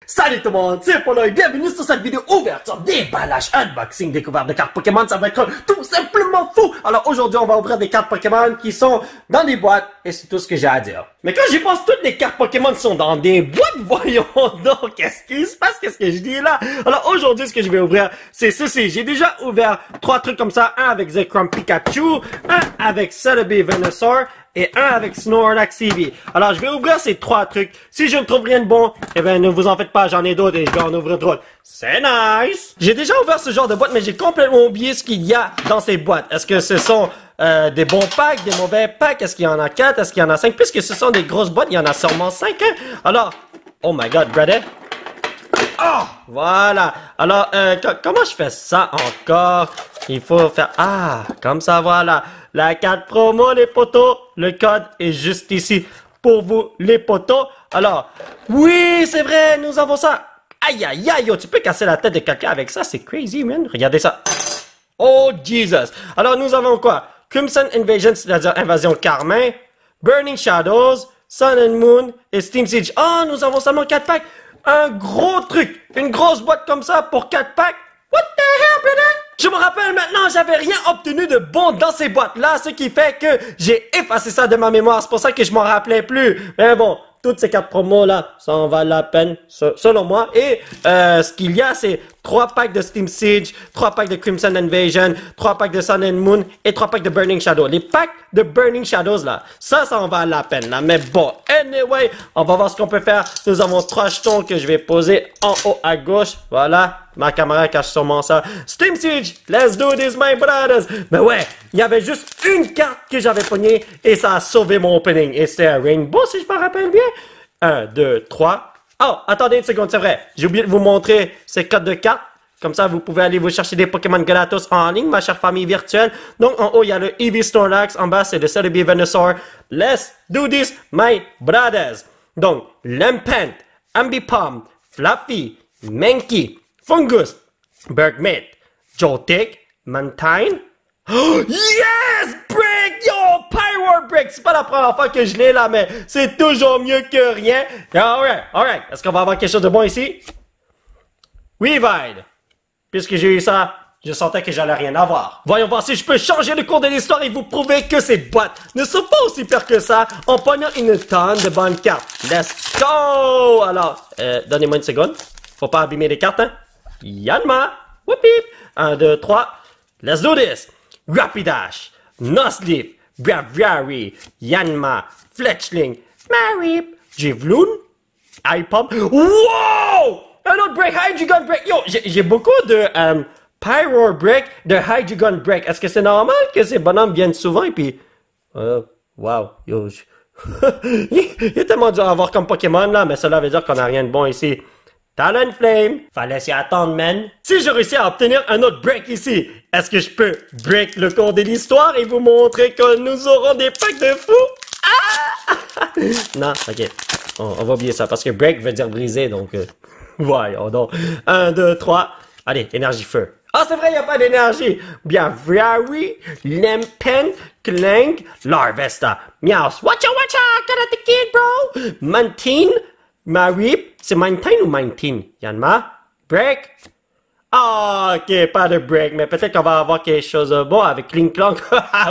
Salut tout le monde, c'est Polo et bienvenue sur cette vidéo ouverture, déballage, unboxing, découverte de cartes Pokémon. Ça va être tout simplement fou. Alors aujourd'hui, on va ouvrir des cartes Pokémon qui sont dans des boîtes et c'est tout ce que j'ai à dire. Mais quand j'y pense, toutes les cartes Pokémon sont dans des boîtes. Voyons donc, qu'est-ce qui se passe, qu'est-ce que je dis là? Alors aujourd'hui, ce que je vais ouvrir, c'est ceci. J'ai déjà ouvert 3 trucs comme ça, un avec Zekrom Pikachu, un avec Celebi Venusaur, et un avec Snorlax Eevee. Alors, je vais ouvrir ces 3 trucs. Si je ne trouve rien de bon, eh ben, ne vous en faites pas, j'en ai d'autres et je vais en ouvrir d'autres. C'est nice! J'ai déjà ouvert ce genre de boîte, mais j'ai complètement oublié ce qu'il y a dans ces boîtes. Est-ce que ce sont des bons packs, des mauvais packs? Est-ce qu'il y en a 4? Est-ce qu'il y en a 5? Puisque ce sont des grosses boîtes, il y en a sûrement 5, hein? Alors, oh my god, brother. Oh! Voilà. Alors, comment je fais ça encore? Il faut faire... Ah, comme ça, voilà. La carte promo, les potos. Le code est juste ici pour vous, les potos. Alors, oui, c'est vrai, nous avons ça. Aïe, aïe, aïe, oh, tu peux casser la tête de quelqu'un avec ça. C'est crazy, man. Regardez ça. Oh, Jesus. Alors, nous avons quoi? Crimson Invasion, c'est-à-dire Invasion Carmin. Burning Shadows, Sun and Moon et Steam Siege. Oh, nous avons seulement 4 packs. Un gros truc. Une grosse boîte comme ça pour 4 packs. What the hell, brother? Je me rappelle maintenant, j'avais rien obtenu de bon dans ces boîtes-là, ce qui fait que j'ai effacé ça de ma mémoire. C'est pour ça que je m'en rappelais plus. Mais bon, toutes ces cartes promo-là, ça en valent la peine, selon moi. Et ce qu'il y a, c'est 3 packs de Steam Siege, 3 packs de Crimson Invasion, 3 packs de Sun and Moon et 3 packs de Burning Shadow. Les packs de Burning Shadows, là, ça en valent la peine, là. Mais bon, anyway, on va voir ce qu'on peut faire. Nous avons 3 jetons que je vais poser en haut à gauche. Voilà. Ma caméra cache sûrement ça. Steam Siege, let's do this, my brothers. Mais ouais, il y avait juste une carte que j'avais pognée et ça a sauvé mon opening. Et c'était un Rainbow, si je me rappelle bien. 1, 2, 3. Oh, attendez une seconde, c'est vrai. J'ai oublié de vous montrer ces codes de cartes. Comme ça, vous pouvez aller vous chercher des Pokémon Galatos en ligne, ma chère famille virtuelle. Donc, en haut, il y a le Eevee Snorlax. En bas, c'est le Celebi Venusaur. Let's do this, my brothers. Donc, Lampent, Ambipom, Fluffy, Mankey, Fungus, Bergmate, Joltik, Mantine. Oh, yes! Brick! Yo! Pyro Brick! C'est pas la première fois que je l'ai là, mais c'est toujours mieux que rien. Alright. Est-ce qu'on va avoir quelque chose de bon ici? Weavile. Puisque j'ai eu ça, je sentais que j'allais rien avoir. Voyons voir si je peux changer le cours de l'histoire et vous prouver que ces boîtes ne sont pas aussi pires que ça en pognant une tonne de bonnes cartes. Let's go! Alors, donnez-moi une seconde. Faut pas abîmer les cartes, hein? Yanma! Whoopie! 1, 2, 3. Let's do this! Rapidash, Nuzleaf, Braviary, Yanma, Fletchling, Marip, Jivloon, iPop. Wow! Un autre break, Hydreigon break. Yo, j'ai beaucoup de Pyro break, de Hydreigon break. Est-ce que c'est normal que ces bonhommes viennent souvent et puis... wow, yo... il est tellement dur à avoir comme Pokémon là, mais cela veut dire qu'on a rien de bon ici. Talonflame, fallait s'y attendre, man. Si je réussis à obtenir un autre break ici, est-ce que je peux break le cours de l'histoire et vous montrer que nous aurons des packs de fous? Ah! Non, ok. On va oublier ça parce que break veut dire briser, donc... voyons donc. 1, 2, 3. Allez, énergie feu. Ah, c'est vrai, il n'y a pas d'énergie. Bien, Braviary, Lampent, Clank, Larvesta, Meowth. Watcha, Karate Kid, bro. Mantine, Marip, c'est Mantine ou Mantine? Yanma? Break? Ah, ok, pas de break, mais peut-être qu'on va avoir quelque chose de bon avec Clink Clonk.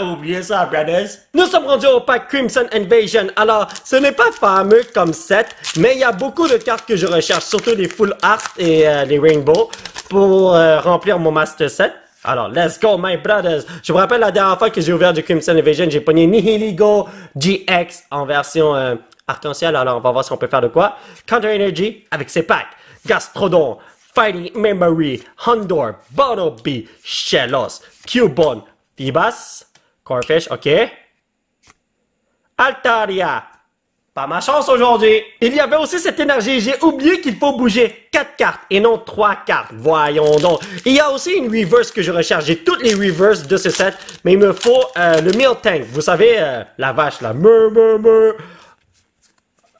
Oubliez ça, brothers. Nous sommes rendus au pack Crimson Invasion. Alors, ce n'est pas fameux comme set, mais il y a beaucoup de cartes que je recherche, surtout les Full Art et les Rainbow, pour remplir mon Master Set. Alors, let's go, my brothers. Je me rappelle la dernière fois que j'ai ouvert du Crimson Invasion, j'ai pogné Nihiligo GX en version arc-en-ciel. Alors, on va voir si on peut faire de quoi. Counter Energy avec ses packs. Gastrodon, Fighting Memory, Houndour, Bunnelby, Shellos, Cubone, Feebas, Corphish, ok. Altaria. Pas ma chance aujourd'hui. Il y avait aussi cette énergie. J'ai oublié qu'il faut bouger 4 cartes et non 3 cartes. Voyons donc. Il y a aussi une reverse que je recherche. J'ai toutes les reverses de ce set, mais il me faut le Miltank. Vous savez, la vache, là.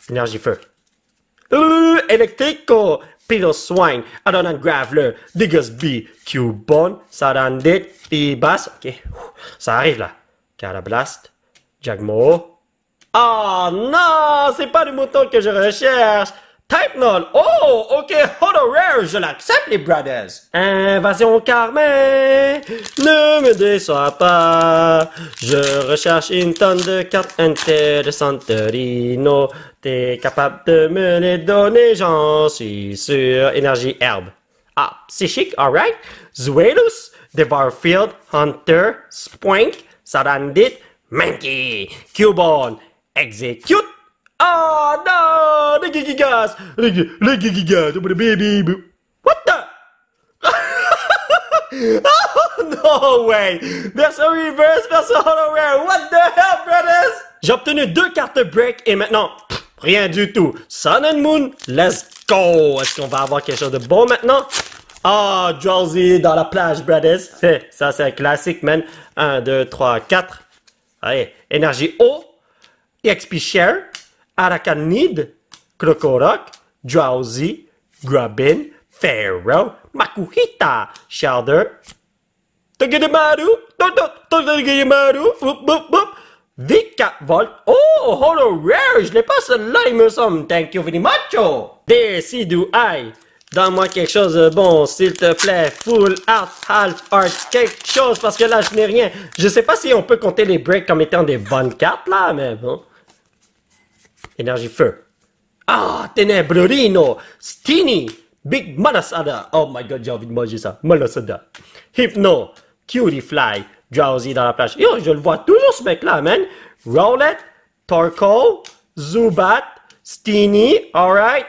Énergie feu. Electrico. Piloswine, Adonan Graveler, Diggersby, Cubone, Sarandit, Feebas. Ok, ça arrive là. Carablast, Jagmo. Oh non, c'est pas le mouton que je recherche. Type null. Oh, ok, holo rare, je l'accepte, les brothers. Invasion Carmen, ne me déçois pas. Je recherche une tonne de cartes intéressantes de Rhino. T'es capable de me les donner, j'en suis sûr. Énergie herbe. Ah, psychique, alright. Zuelus, Devarfield, Hunter, Spoink, Sarandit, Mankey, Cubone, Execute. Oh no! The Gigigas! The Gigigas! The baby! What the? Oh no way! Version reverse, version holo rare! What the hell, brothers? J'ai obtenu 2 cartes break et maintenant, rien du tout. Sun and Moon, let's go! Est-ce qu'on va avoir quelque chose de bon maintenant? Ah, oh, Drowsy dans la plage, brothers. Ça, c'est un classique, man. 1, 2, 3, 4. Allez, énergie eau. EXP Share. Arakanid, Krokorok, Drowsy, Grubbin, Pharaoh, Makuhita, Shelder, Togedemaru, Togedemaru, V4 Volt. Oh, holo rare, je l'ai pas celle-là, il me semble. Thank you very much. Decidueye, donne-moi quelque chose de bon, s'il te plaît. Full art, half art, quelque chose, parce que là, je n'ai rien. Je sais pas si on peut compter les breaks comme étant des bonnes cartes, là, mais bon. Énergie feu. Ah, Tenebrino, Steenie, Big Manasada. Oh my god, j'ai envie de manger ça. Manasada. Hypno, Cutie Fly, Drowsy dans la plage. Yo, je le vois toujours ce mec-là, man. Rowlet, Torkoal, Zubat, Steenie, alright.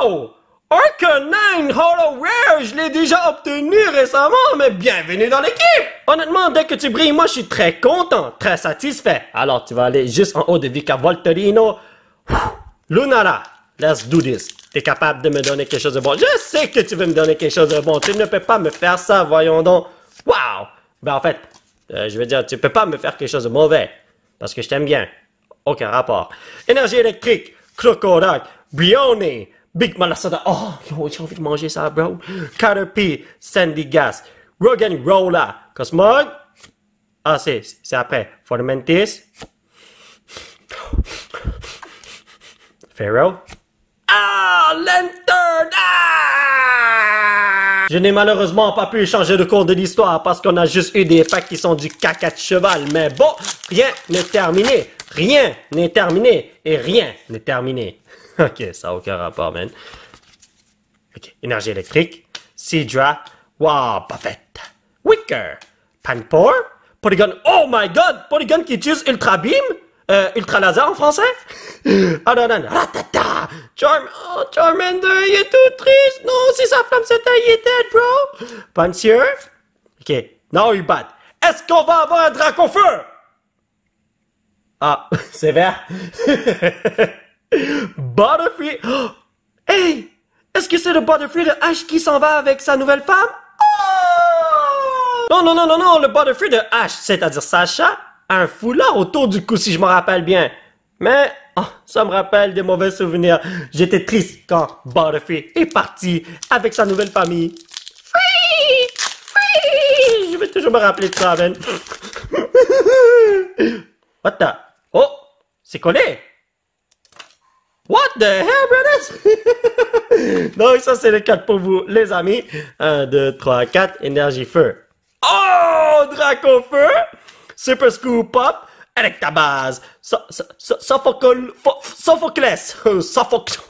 Oh! Arcanine Holo Rare, je l'ai déjà obtenu récemment, mais bienvenue dans l'équipe! Honnêtement, dès que tu brilles, moi je suis très content, très satisfait. Alors tu vas aller juste en haut de Vika Voltorino. Lunala, let's do this. T'es capable de me donner quelque chose de bon. Je sais que tu veux me donner quelque chose de bon. Tu ne peux pas me faire ça, voyons donc. Wow! Ben en fait, je veux dire, tu peux pas me faire quelque chose de mauvais. Parce que je t'aime bien. Aucun rapport. Énergie électrique, Krokorok, Brione, Big Malasada. Oh, j'ai envie de manger ça, bro. Caterpie, Sandy Gas, Rogan Rolla, Cosmog. Ah, c'est après. Formentis. Pharaoh. Ah, Lantern! Ah! Je n'ai malheureusement pas pu changer de cours de l'histoire parce qu'on a juste eu des packs qui sont du caca de cheval. Mais bon, rien n'est terminé. Rien n'est terminé. Et rien n'est terminé. Ok, ça n'a aucun rapport, man. Ok, énergie électrique. Seadra. Wow, Buffett. Wicker. Panpour. Polygon. Oh my god! Polygon qui utilise Ultra Beam? Ultra Laser en français? Adonan. Ratata. Oh, Charmander, il est tout triste. Non, si sa flamme s'éteint, il est dead, bro. Pansier. Ok, now you bad. Est-ce qu'on va avoir un drac au feu? Ah, c'est vert. Butterfree. Oh, hey! Est-ce que c'est le Butterfree de Ash qui s'en va avec sa nouvelle femme? Oh! Non, le Butterfree de Ash, c'est-à-dire Sacha, a un foulard autour du cou si je me rappelle bien. Mais, oh, ça me rappelle des mauvais souvenirs. J'étais triste quand Butterfree est parti avec sa nouvelle famille. Free! Je vais toujours me rappeler de ça, man. What the? Oh! C'est collé! What the hell, brothers? Donc, ça, c'est le 4 pour vous, les amis. 1, 2, 3, 4. Énergie feu. Oh! Draco feu. Super Scoop Up. Electabuzz. Sophocles.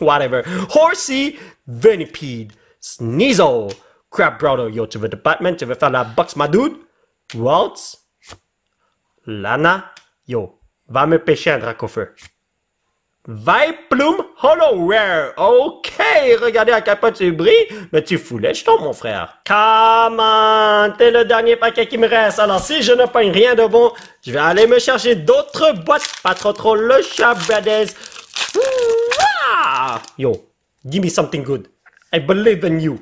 Whatever. Horsey. Venipede. Sneasel. Crabbrother. Yo, tu veux de Batman? Tu veux faire la boxe, ma dude? Waltz. Lana. Yo, va me pêcher un Draco feu. Vileplume Holo Rare. Ok, regardez à quel point tu brilles. Mais tu fous les jetons, mon frère. Come on, t'es le dernier paquet qui me reste. Alors, si je ne pogne rien de bon, je vais aller me chercher d'autres boîtes. Pas trop le chat, brothers. Yo, give me something good. I believe in you.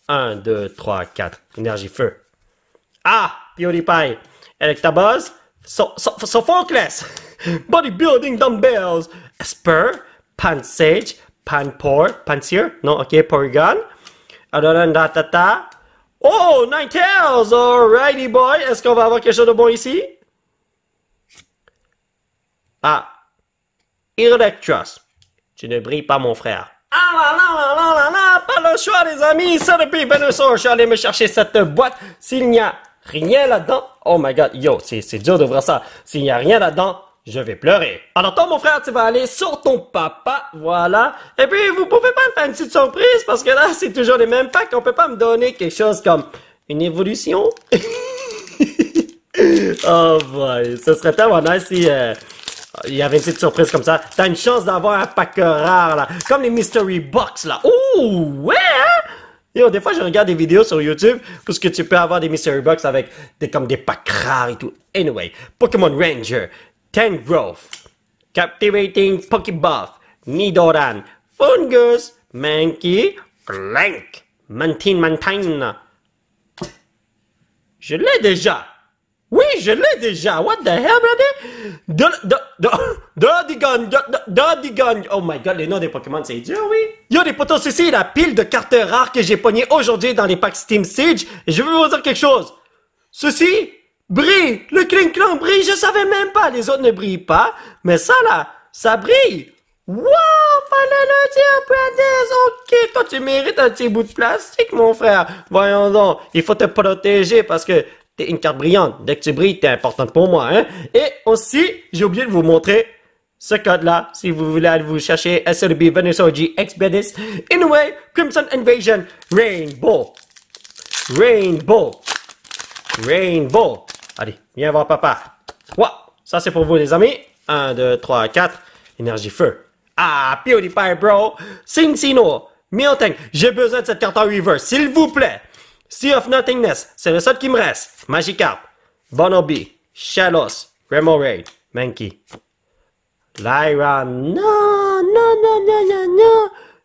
1, 2, 3, 4. Énergie feu. Ah, PewDiePie. Electabuzz. Sophocles. Bodybuilding dumbbells. Esper, Pansage, Panpour, Panseer, non, ok, Porygon, Adorandatata. Oh, Ninetales, alrighty boy, est-ce qu'on va avoir quelque chose de bon ici? Ah, Electros, Tu ne brilles pas, mon frère. Ah là là là là là là, pas le choix, les amis. Ça, depuis Venezuela, je suis allé me chercher cette boîte. S'il n'y a rien là-dedans, oh my god, yo, c'est dur d'ouvrir ça. S'il n'y a rien là-dedans, je vais pleurer. Alors toi, mon frère, tu vas aller sur ton papa, voilà. Et puis, vous pouvez pas me faire une petite surprise, parce que là, c'est toujours les mêmes packs. On peut pas me donner quelque chose comme une évolution. Oh boy, ce serait tellement nice si il y avait une petite surprise comme ça. T'as une chance d'avoir un pack rare, là. Comme les Mystery Box, là. Ouh, ouais, hein? Yo, des fois, je regarde des vidéos sur YouTube parce que tu peux avoir des Mystery Box avec comme des packs rares et tout. Anyway, Pokémon Ranger, Tangrowth, Captivating Pokébuff, Nidoran, Fungus, Mankey, Clank, Mantine. Je l'ai déjà. Oui, je l'ai déjà. What the hell, brother? Dodigon. Oh my god, les noms des Pokémon, c'est dur, oui. Yo, les potos, ceci est la pile de cartes rares que j'ai pognées aujourd'hui dans les packs Steam Siege. Et je veux vous dire quelque chose. Ceci brille. Le Klinklang brille. Je savais même pas. Les autres ne brillent pas. Mais ça, là, ça brille. Wow, fallait le dire, Brandes. Ok, toi, tu mérites un petit bout de plastique, mon frère. Voyons donc. Il faut te protéger parce que t'es une carte brillante. Dès que tu brilles, t'es importante pour moi, hein. Et aussi, j'ai oublié de vous montrer ce code-là, si vous voulez aller vous chercher SLB Venusaur G Expedis. Anyway, Crimson Invasion, Rainbow. Allez, viens voir papa. Wow, ça c'est pour vous les amis. 1, 2, 3, 4. Énergie feu. Ah, PewDiePie, bro. Cincino, Miltank. J'ai besoin de cette carte en reverse, s'il vous plaît. Sea of Nothingness, c'est le seul qui me reste. Magikarp, Bonobi, Shellos, Remoraid, Mankey. Lyra, non.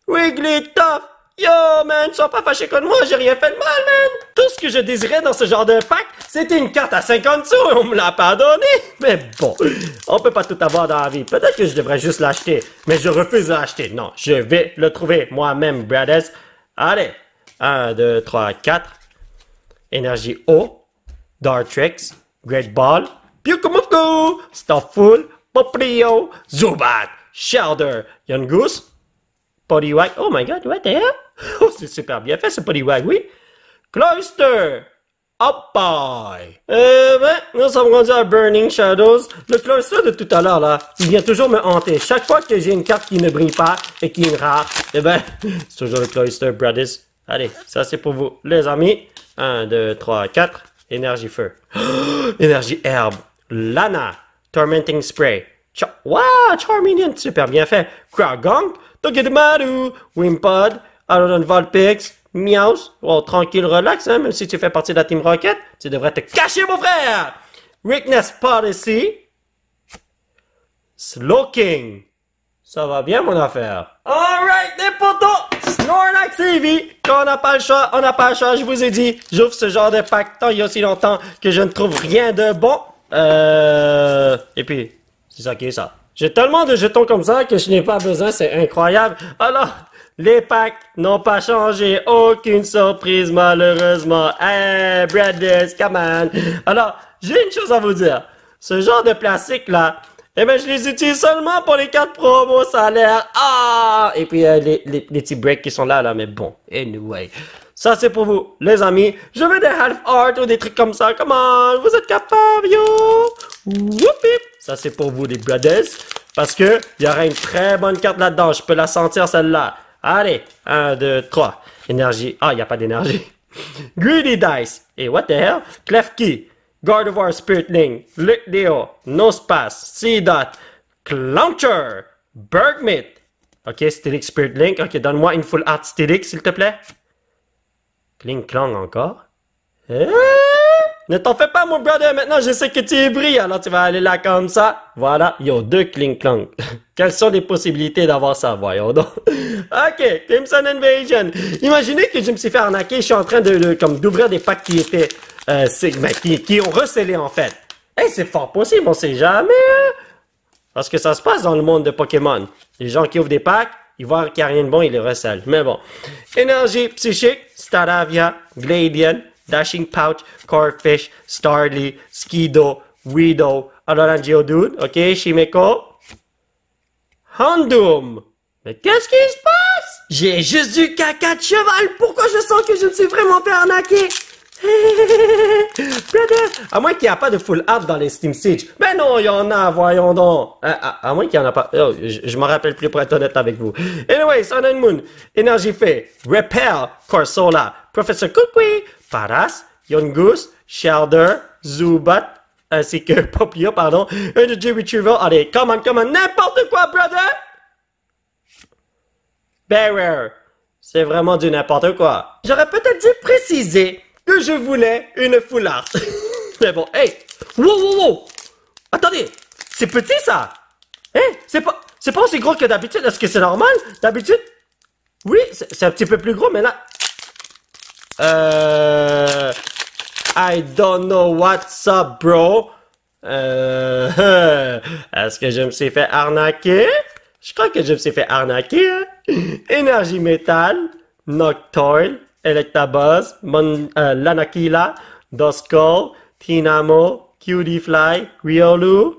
Wigglytuff, yo, man, sois pas fâché contre moi, j'ai rien fait de mal, man. Tout ce que je désirais dans ce genre de pack, c'était une carte à 50 sous et on me l'a pas donné. Mais bon, on peut pas tout avoir dans la vie. Peut-être que je devrais juste l'acheter, mais je refuse de l'acheter. Non, je vais le trouver moi-même, brothers. Allez. 1, 2, 3, 4. Énergie O. Dartrix. Great Ball. Pyukumufku. Stufful. Popplio. Zubat. Shelder. Yungoos. Poliwag. Oh my god, what the hell? Oh, c'est super bien fait ce Poliwag, oui. Cloyster. Up-bye. Nous sommes rendus à Burning Shadows. Le Cloyster de tout à l'heure, là, il vient toujours me hanter. Chaque fois que j'ai une carte qui ne brille pas et qui est rare, c'est toujours le Cloyster, brothers. Allez, ça c'est pour vous, les amis. 1, 2, 3, 4. Énergie feu. Énergie herbe. Lana. Tormenting Spray. Wow, Charmeleon, super bien fait. Kragong. Togedemaru. Wimpod. Arodon Vulpix. Meowth. Oh, tranquille, relax, hein, même si tu fais partie de la Team Rocket. Tu devrais te cacher, mon frère. Weakness Policy. Slowking. Ça va bien, mon affaire. Alright, les potos! Snorlax TV! Quand on n'a pas le choix, on n'a pas le choix. Je vous ai dit, j'ouvre ce genre de pack tant il y a aussi longtemps que je ne trouve rien de bon. Et puis, c'est ça qui est ça. J'ai tellement de jetons comme ça que je n'ai pas besoin, c'est incroyable. Alors, les packs n'ont pas changé. Aucune surprise, malheureusement. Hey, brothers, come on. Alors, j'ai une chose à vous dire. Ce genre de plastique, là, eh ben, je les utilise seulement pour les cartes promo, ça a l'air. Ah! Et puis, les petits breaks qui sont là, mais bon. Anyway. Ça, c'est pour vous, les amis. Je veux des half art ou des trucs comme ça. Comment? Vous êtes capables, yo? Whoopip! Ça, c'est pour vous, les brothers. Parce que, il y aura une très bonne carte là-dedans. Je peux la sentir, celle-là. Allez. 1, 2, 3. Énergie. Ah, il n'y a pas d'énergie. Greedy Dice. Et what the hell? Klefki. Gardevoir Spiritling, Lickdeo, Nosepass, Seedot, Clouncher, Bergmit. Ok, Steelix Spiritling. Ok, donne-moi une full art Steelix, s'il te plaît. Klinklang encore. Ne t'en fais pas, mon brother. Maintenant, je sais que tu brilles. Alors, tu vas aller là comme ça. Voilà. Yo, 2 Klinklang. Quelles sont les possibilités d'avoir ça? Voyons donc. Ok, Crimson Invasion. Imaginez que je me suis fait arnaquer. Je suis en train d'ouvrir des packs qui étaient... qui ont recellé en fait. Hey, c'est fort possible, on sait jamais. Parce que ça se passe dans le monde de Pokémon. Les gens qui ouvrent des packs, ils voient qu'il n'y a rien de bon, ils les recèlent. Mais bon. Énergie psychique, Staravia, Gladian, Dashing Pouch, Corphish, Starly, Skido, Weedle, Alolan Geodude, ok, Shimeko, Houndoom, Mais qu'est-ce qui se passe? J'ai juste du caca de cheval. Pourquoi je sens que je me suis vraiment fait arnaquer? À moins qu'il n'y a pas de full art dans les Steam Siege. Ben non, il y en a, voyons donc. À moins qu'il n'y en a pas. Oh, je me rappelle plus pour être honnête avec vous. Anyway, Sun and Moon, Énergie Fée, Repel, Corsola, Professeur Kukui, Paras, Yongus, Shelder, Zubat, ainsi que Poplio, pardon, Energy Retrieval. Allez, come on, n'importe quoi, brother! Bearer. C'est vraiment du n'importe quoi. J'aurais peut-être dû préciser que je voulais une full art. Mais bon, hey! Wow! Attendez! C'est petit, ça! Hein? C'est pas aussi gros que d'habitude. Est-ce que c'est normal? D'habitude? Oui, c'est un petit peu plus gros, mais là... I don't know what's up, bro. Est-ce que je me suis fait arnaquer? Je crois que je me suis fait arnaquer, hein? Énergie métal, Noctoil, Electabuzz, Lanakila, Duskull, Tinamo, Cutie-Fly, Riolu,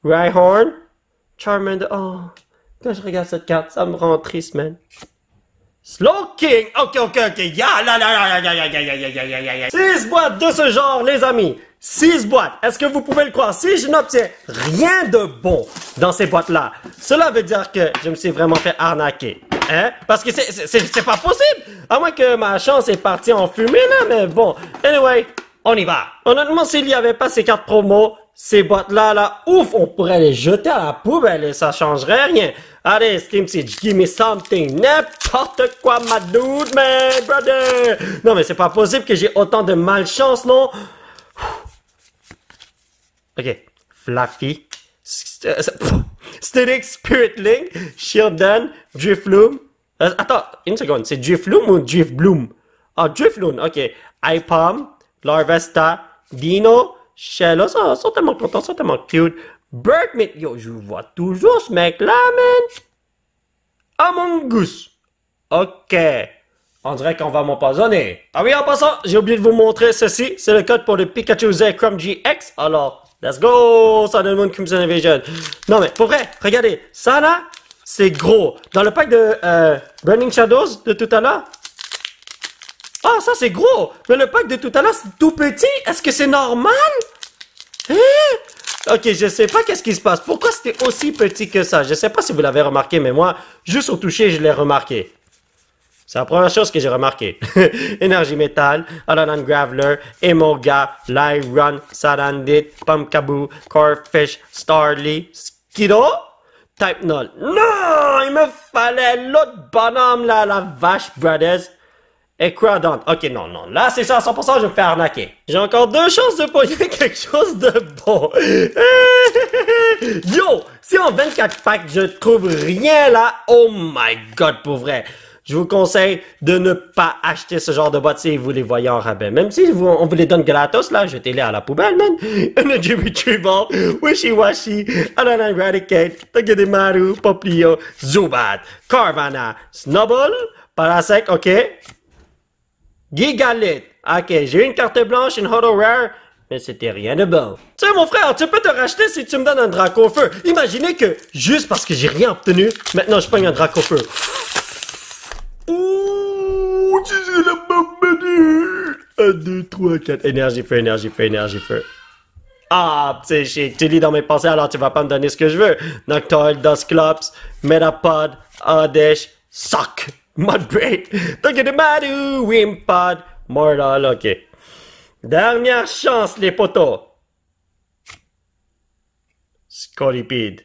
Rhyhorn, Charmander. Oh, quand je regarde cette carte, ça me rend triste, man. Slowking! Ok. Ya. 6 boîtes de ce genre, les amis. 6 boîtes. Est-ce que vous pouvez le croire? Si je n'obtiens rien de bon dans ces boîtes-là, cela veut dire que je me suis vraiment fait arnaquer. Hein? Parce que c'est pas possible. À moins que ma chance est partie en fumée, là, mais bon. Anyway, on y va. Honnêtement, s'il n'y avait pas ces cartes promo, ces boîtes-là, là, ouf, on pourrait les jeter à la poubelle et ça changerait rien. Allez, Steam Siege, give me something. N'importe quoi, ma dude, man, brother. Non, mais c'est pas possible que j'ai autant de malchance, non? Ok. Fluffy. Static Spirit Link. Shieldon. Drifloon. Attends, une seconde. C'est Drifloon ou Drifbloom? Ah, Drifloon, ok. Ipalm. Larvesta. Dino. Shellos. Oh, ils sont tellement contents, ils sont tellement cute. Burkmit. Yo, je vois toujours ce mec-là, man. Amongus. Ok. On dirait qu'on va m'empoisonner. Ah oui, en passant, j'ai oublié de vous montrer ceci. C'est le code pour le Pikachu Zekrom GX. Alors, let's go! Sun and Moon Crimson Invasion. Non, mais pour vrai, regardez. Ça, là, c'est gros. Dans le pack de Burning Shadows de tout à l'heure. Ah, ça, c'est gros. Mais le pack de tout à l'heure, c'est tout petit. Est-ce que c'est normal? Hein? Ok, je sais pas qu'est-ce qui se passe. Pourquoi c'était aussi petit que ça? Je sais pas si vous l'avez remarqué, mais moi, juste au toucher, je l'ai remarqué. C'est la première chose que j'ai remarqué. Énergie métal, Alolan Graveler, Emolga, Lyron, Sarandit, Pumpkaboo, Corfish, Starly, Skiddo, Type Null. Non! Il me fallait l'autre bonhomme là, la vache, brothers. Et Crawdon. Ok, non. Là, c'est ça, à 100%, je me fais arnaquer. J'ai encore 2 chances de pogner quelque chose de bon. Yo! Si en 24 packs, je trouve rien là, oh my god, pour vrai. Je vous conseille de ne pas acheter ce genre de boîtes si vous les voyez en rabais. Même si on vous les donne gratos, là, jetez-les à la poubelle, man. Energy Retrieval, Wishy-Washy, Alolan Eradicate, Togedemaru, Poplio, Zubat, Carvanha, Snubbull, Parasect, ok. Gigalith. Ok, j'ai une carte blanche, une Holo Rare, mais c'était rien de bon. Tu sais, mon frère, tu peux te racheter si tu me donnes un Dracofeu. Imaginez que, juste parce que j'ai rien obtenu, maintenant je pogne un Dracofeu. Ouh, tu sais la bonne 1, 2, 3, 4. Énergie feu. Ah, tu sais, tu lis dans mes pensées, alors tu vas pas me donner ce que je veux. Noctoil, Dusclops, Metapod, Oddish, Sock. Mudbray, Togedemaru, Wimpod, Mortal, ok. Dernière chance, les potos. Scolipede.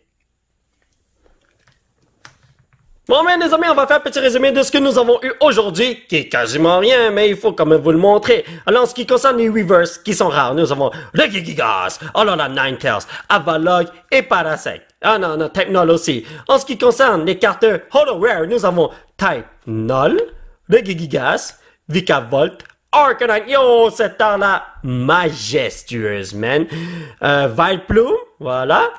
Bon, mais les amis, on va faire un petit résumé de ce que nous avons eu aujourd'hui, qui est quasiment rien, mais il faut quand même vous le montrer. Alors, en ce qui concerne les reverse, qui sont rares, nous avons le Gigigas, Alolan Ninetales, Avalok et Parasect. Ah non, Type Null aussi. En ce qui concerne les cartes Holo Rare, nous avons Type Null, le Gigigas, Vikavolt, Arcanine, yo, cette arme-là, majestueuse, man. Vileplume, voilà,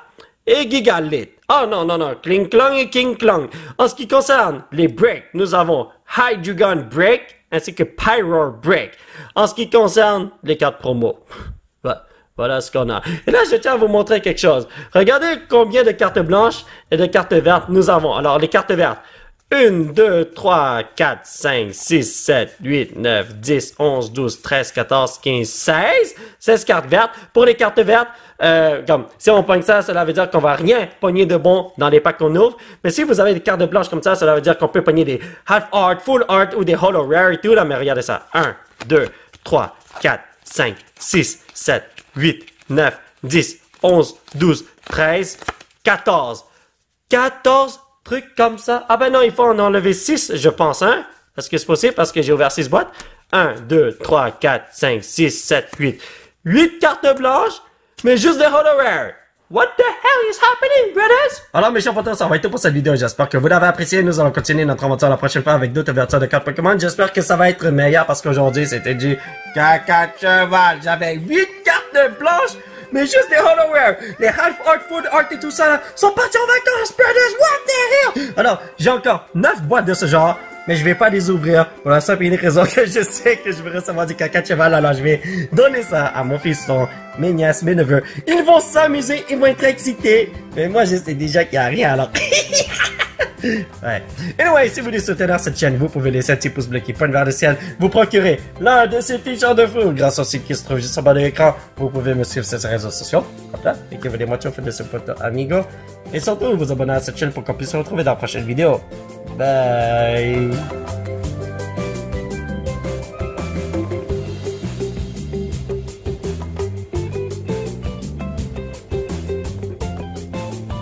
et Gigalith. Oh non, Kling Klong et King Klong. En ce qui concerne les breaks, nous avons Hydreigon Break ainsi que Pyroar Break. En ce qui concerne les cartes promo, voilà ce qu'on a. Et là, je tiens à vous montrer quelque chose. Regardez combien de cartes blanches et de cartes vertes nous avons. Alors, les cartes vertes, 1, 2, 3, 4, 5, 6, 7, 8, 9, 10, 11, 12, 13, 14, 15, 16. 16 cartes vertes. Pour les cartes vertes, comme si on pogne ça, cela veut dire qu'on va rien pogner de bon dans les packs qu'on ouvre. Mais si vous avez des cartes blanches comme ça, cela veut dire qu'on peut pogner des half art, full art ou des holo rare et tout. Là, mais regardez ça. 1, 2, 3, 4, 5, 6, 7, 8, 9, 10, 11, 12, 13, 14. 14 trucs comme ça. Ah ben non, il faut en enlever 6, je pense, hein? Est-ce que c'est possible? Parce que j'ai ouvert 6 boîtes. 1, 2, 3, 4, 5, 6, 7, 8. 8 cartes blanches, mais juste des holo rare. What the hell is happening, brothers? Alors, mes chers photos, ça va être tout pour cette vidéo. J'espère que vous l'avez apprécié. Nous allons continuer notre aventure la prochaine fois avec d'autres ouvertures de cartes Pokémon. J'espère que ça va être meilleur parce qu'aujourd'hui, c'était du caca de cheval. J'avais 8 cartes blanches, mais juste des holo rare. Les half art, full art et tout ça là, sont partis en vacances, brothers. What the hell? Alors, j'ai encore 9 boîtes de ce genre. Mais je vais pas les ouvrir pour la simple et unique raison que je sais que je vais recevoir du caca de cheval. Alors je vais donner ça à mon fiston, mes nièces, mes neveux. Ils vont s'amuser, ils vont être excités. Mais moi je sais déjà qu'il n'y a rien alors. Ouais. Anyway, si vous voulez soutenir cette chaîne, vous pouvez laisser un petit pouce bleu qui pointe vers le ciel. Vous procurez l'un de ces t-shirts de fou grâce au site qui se trouve juste en bas de l'écran. Vous pouvez me suivre sur ces réseaux sociaux. Comme là, et que vous des moitiés de ce pote amigo. Et surtout, vous abonner à cette chaîne pour qu'on puisse se retrouver dans la prochaine vidéo. Bye.